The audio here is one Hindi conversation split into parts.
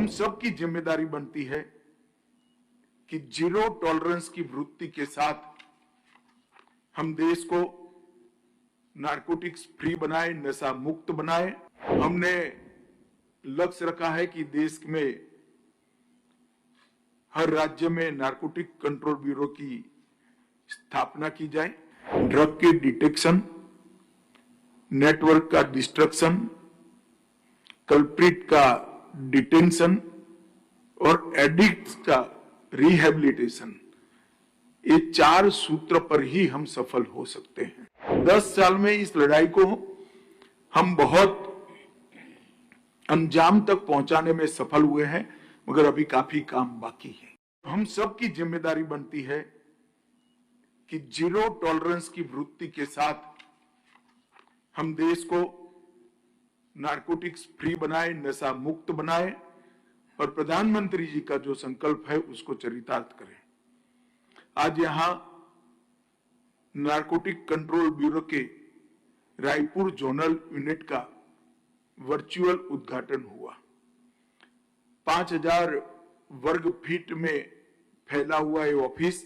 हम सब की जिम्मेदारी बनती है कि जीरो टॉलरेंस की वृत्ति के साथ हम देश को नारकोटिक्स फ्री बनाए, नशा मुक्त बनाए। हमने लक्ष्य रखा है कि देश में हर राज्य में नारकोटिक कंट्रोल ब्यूरो की स्थापना की जाए। ड्रग के डिटेक्शन, नेटवर्क का डिस्ट्रक्शन, कल्प्रिट का डिटेंशन और एडिक्ट का रिहेबिलिटेशन, ये 4 सूत्र पर ही हम सफल हो सकते हैं। 10 साल में इस लड़ाई को हम बहुत अंजाम तक पहुंचाने में सफल हुए हैं, मगर अभी काफी काम बाकी है। हम सब की जिम्मेदारी बनती है कि जीरो टॉलरेंस की वृत्ति के साथ हम देश को नारकोटिक्स फ्री बनाए, नशा मुक्त बनाए और प्रधानमंत्री जी का जो संकल्प है उसको चरितार्थ करें। आज यहां नारकोटिक कंट्रोल ब्यूरो के रायपुर जोनल यूनिट का वर्चुअल उद्घाटन हुआ। 5000 वर्ग फीट में फैला हुआ ये ऑफिस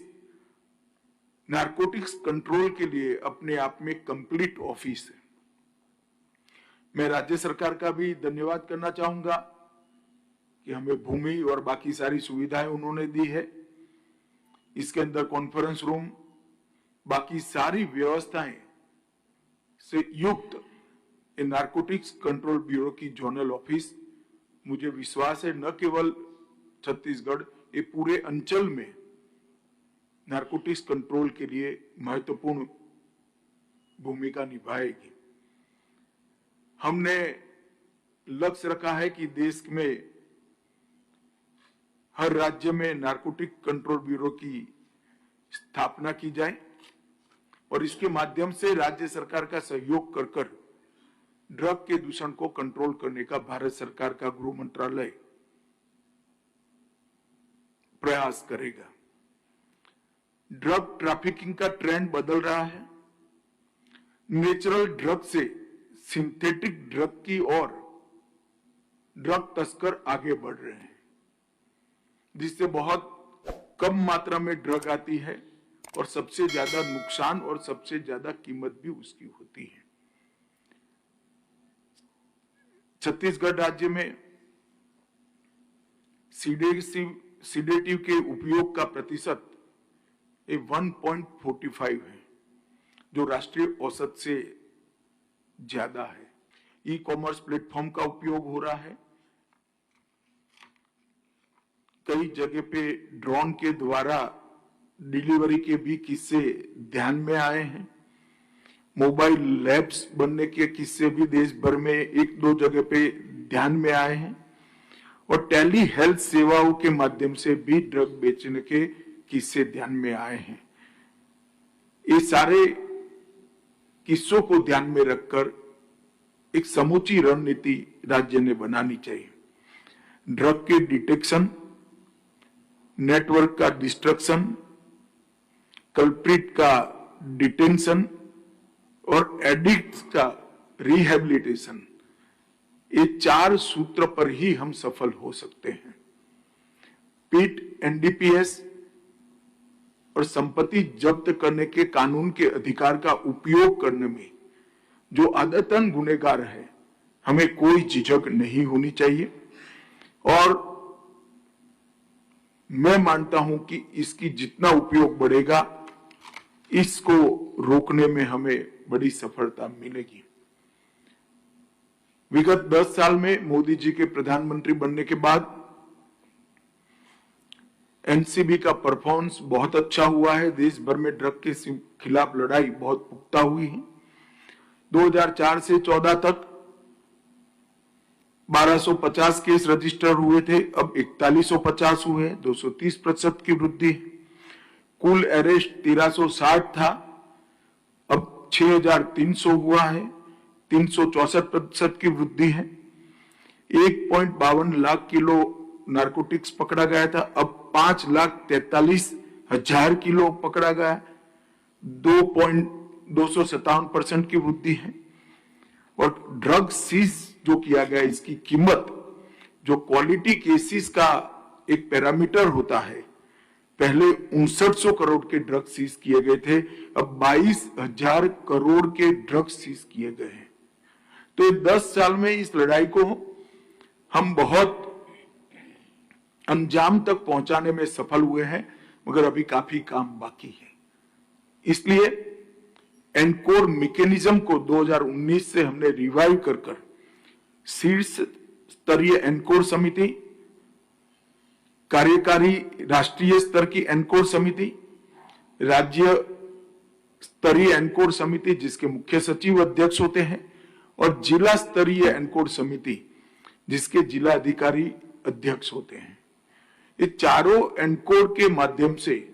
नारकोटिक्स कंट्रोल के लिए अपने आप में कंप्लीट ऑफिस है। मैं राज्य सरकार का भी धन्यवाद करना चाहूंगा कि हमें भूमि और बाकी सारी सुविधाएं उन्होंने दी है। इसके अंदर कॉन्फ्रेंस रूम, बाकी सारी व्यवस्थाएं से युक्त नारकोटिक्स कंट्रोल ब्यूरो की जोनल ऑफिस, मुझे विश्वास है न केवल छत्तीसगढ़, ये पूरे अंचल में नारकोटिक्स कंट्रोल के लिए महत्वपूर्ण भूमिका निभाएगी। हमने लक्ष्य रखा है कि देश में हर राज्य में नारकोटिक कंट्रोल ब्यूरो की स्थापना की जाए और इसके माध्यम से राज्य सरकार का सहयोग कर ड्रग के दूषण को कंट्रोल करने का भारत सरकार का गृह मंत्रालय प्रयास करेगा। ड्रग ट्रैफिकिंग का ट्रेंड बदल रहा है। नेचुरल ड्रग से सिंथेटिक ड्रग की ओर ड्रग तस्कर आगे बढ़ रहे हैं, जिससे बहुत कम मात्रा में ड्रग आती है और सबसे ज्यादा नुकसान और सबसे ज्यादा कीमत भी उसकी होती है। छत्तीसगढ़ राज्य में सीडेटिव के उपयोग का प्रतिशत 1.45 है, जो राष्ट्रीय औसत से ज्यादा है। ई कॉमर्स प्लेटफॉर्म का उपयोग हो रहा है। कई जगह पे ड्रोन के द्वारा डिलीवरी के भी किस्से ध्यान में आए हैं। मोबाइल लैब्स बनने के किस्से भी देश भर में 1-2 जगह पे ध्यान में आए हैं और टेली हेल्थ सेवाओं के माध्यम से भी ड्रग बेचने के किस्से ध्यान में आए हैं। ये सारे किस्सों को ध्यान में रखकर एक समूची रणनीति राज्य ने बनानी चाहिए। ड्रग के डिटेक्शन, नेटवर्क का डिस्ट्रक्शन, कल्प्रिट का डिटेंशन और एडिक्ट का रिहेबिलिटेशन, ये 4 सूत्र पर ही हम सफल हो सकते हैं। पीट एनडीपीएस और संपत्ति जब्त करने के कानून के अधिकार का उपयोग करने में जो आदतन गुनहगार है, हमें कोई झिझक नहीं होनी चाहिए और मैं मानता हूं कि इसकी जितना उपयोग बढ़ेगा, इसको रोकने में हमें बड़ी सफलता मिलेगी। विगत 10 साल में मोदी जी के प्रधानमंत्री बनने के बाद एनसीबी का परफॉर्मेंस बहुत अच्छा हुआ है। देश भर में ड्रग के खिलाफ लड़ाई बहुत पुख्ता हुई है। 2004 से 14 तक 1250 केस रजिस्टर हुए थे, अब 4150 हुए, 230% की वृद्धि। कुल अरेस्ट 1360 था, अब 6300 हुआ है, 364% की वृद्धि है। 1.52 लाख किलो नारकोटिक्स पकड़ा गया था, अब 5,43,000 किलो पकड़ा गया, 2.257% की वृद्धि है। और ड्रग सीज जो किया गया, इसकी कीमत जो क्वालिटी केसेस का एक पैरामीटर होता है, पहले 5900 करोड़ के ड्रग्स सीज किए गए थे, अब 22,000 करोड़ के ड्रग्स सीज किए गए हैं। तो 10 साल में इस लड़ाई को हम बहुत अंजाम तक पहुंचाने में सफल हुए हैं, मगर अभी काफी काम बाकी है। इसलिए एनकोर मैकेनिज्म को 2019 से हमने रिवाइव कर शीर्ष स्तरीय एनकोर समिति, कार्यकारी राष्ट्रीय स्तर की एनकोर समिति, राज्य स्तरीय एनकोर समिति जिसके मुख्य सचिव अध्यक्ष होते हैं, और जिला स्तरीय एनकोर समिति जिसके जिला अधिकारी अध्यक्ष होते हैं। ये चारों एनकोर के माध्यम से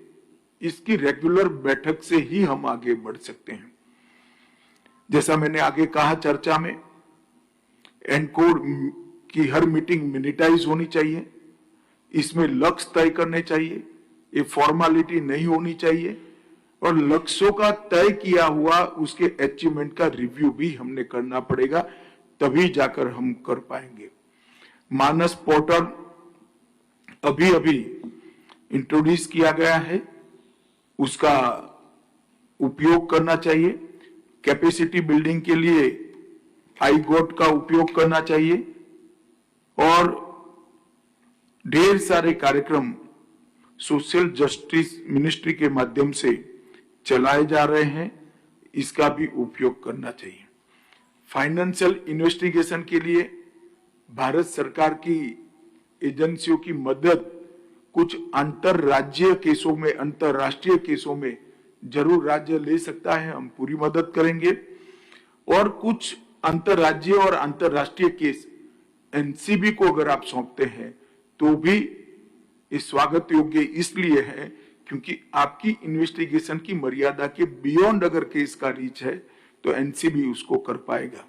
इसकी रेगुलर बैठक से ही हम आगे बढ़ सकते हैं। जैसा मैंने आगे कहा चर्चा में, एनकोर की हर मीटिंग मिनिटाइज होनी चाहिए, इसमें लक्ष्य तय करने चाहिए, ये फॉर्मेलिटी नहीं होनी चाहिए, और लक्ष्यों का तय किया हुआ उसके अचीवमेंट का रिव्यू भी हमने करना पड़ेगा, तभी जाकर हम कर पाएंगे। मानस पोर्टल अभी अभी इंट्रोड्यूस किया गया है, उसका उपयोग करना चाहिए। कैपेसिटी बिल्डिंग के लिए आईगोट का उपयोग करना चाहिए, और ढेर सारे कार्यक्रम सोशल जस्टिस मिनिस्ट्री के माध्यम से चलाए जा रहे हैं, इसका भी उपयोग करना चाहिए। फाइनेंशियल इन्वेस्टिगेशन के लिए भारत सरकार की एजेंसियों की मदद कुछ अंतरराज्यीय केसों में, अंतरराष्ट्रीय केसों में जरूर राज्य ले सकता है, हम पूरी मदद करेंगे। और कुछ अंतरराज्यीय और अंतरराष्ट्रीय केस एनसीबी को अगर आप सौंपते हैं तो भी इस स्वागत योग्य इसलिए है क्योंकि आपकी इन्वेस्टिगेशन की मर्यादा के बियॉन्ड अगर केस का रीच है तो एनसीबी उसको कर पाएगा।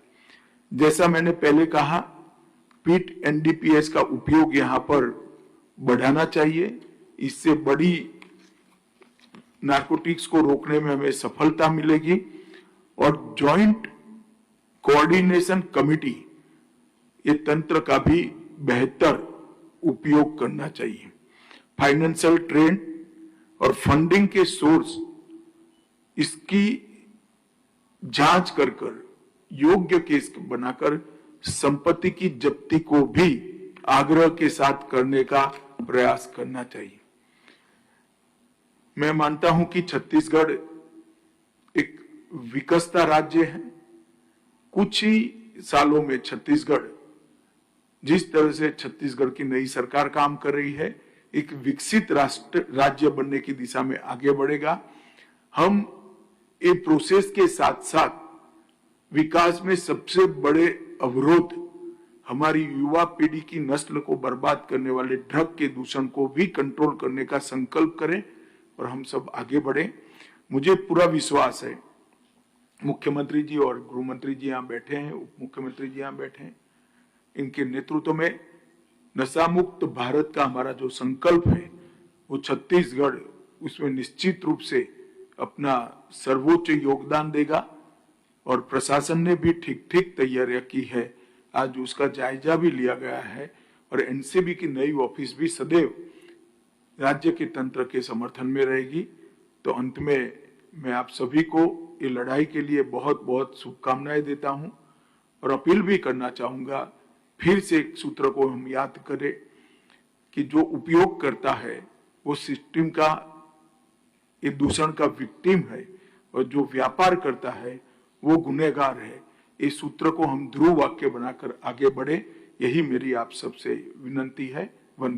जैसा मैंने पहले कहा, पीट एनडीपीएस का उपयोग यहां पर बढ़ाना चाहिए, इससे बड़ी नारकोटिक्स को रोकने में हमें सफलता मिलेगी। और जॉइंट कोऑर्डिनेशन कमिटी, ये तंत्र का भी बेहतर उपयोग करना चाहिए। फाइनेंशियल ट्रेंड और फंडिंग के सोर्स, इसकी जांच कर योग्य केस बनाकर संपत्ति की जब्ती को भी आग्रह के साथ करने का प्रयास करना चाहिए। मैं मानता हूं कि छत्तीसगढ़ एक विकसता राज्य है। कुछ ही सालों में छत्तीसगढ़, जिस तरह से छत्तीसगढ़ की नई सरकार काम कर रही है, एक विकसित राष्ट्र राज्य बनने की दिशा में आगे बढ़ेगा। हम ये प्रोसेस के साथ साथ विकास में सबसे बड़े अवरोध, हमारी युवा पीढ़ी की नस्ल को बर्बाद करने वाले ड्रग के दूषण को भी कंट्रोल करने का संकल्प करें और हम सब आगे बढ़े। मुझे पूरा विश्वास है, मुख्यमंत्री जी और गृह मंत्री जी यहाँ बैठे हैं, उप मुख्यमंत्री जी यहाँ बैठे हैं, इनके नेतृत्व में नशा मुक्त भारत का हमारा जो संकल्प है वो छत्तीसगढ़ उसमें निश्चित रूप से अपना सर्वोच्च योगदान देगा। और प्रशासन ने भी ठीक तैयारियां की है, आज उसका जायजा भी लिया गया है। और एनसीबी की नई ऑफिस भी सदैव राज्य के तंत्र के समर्थन में रहेगी। तो अंत में मैं आप सभी को ये लड़ाई के लिए बहुत बहुत शुभकामनाएं देता हूं और अपील भी करना चाहूंगा, फिर से एक सूत्र को हम याद करें कि जो उपयोग करता है वो सिस्टम का, ये दूषण का विक्टिम है, और जो व्यापार करता है वो गुनहगार है। इस सूत्र को हम ध्रुव वाक्य बनाकर आगे बढ़े, यही मेरी आप सबसे विनंती है। वंदे।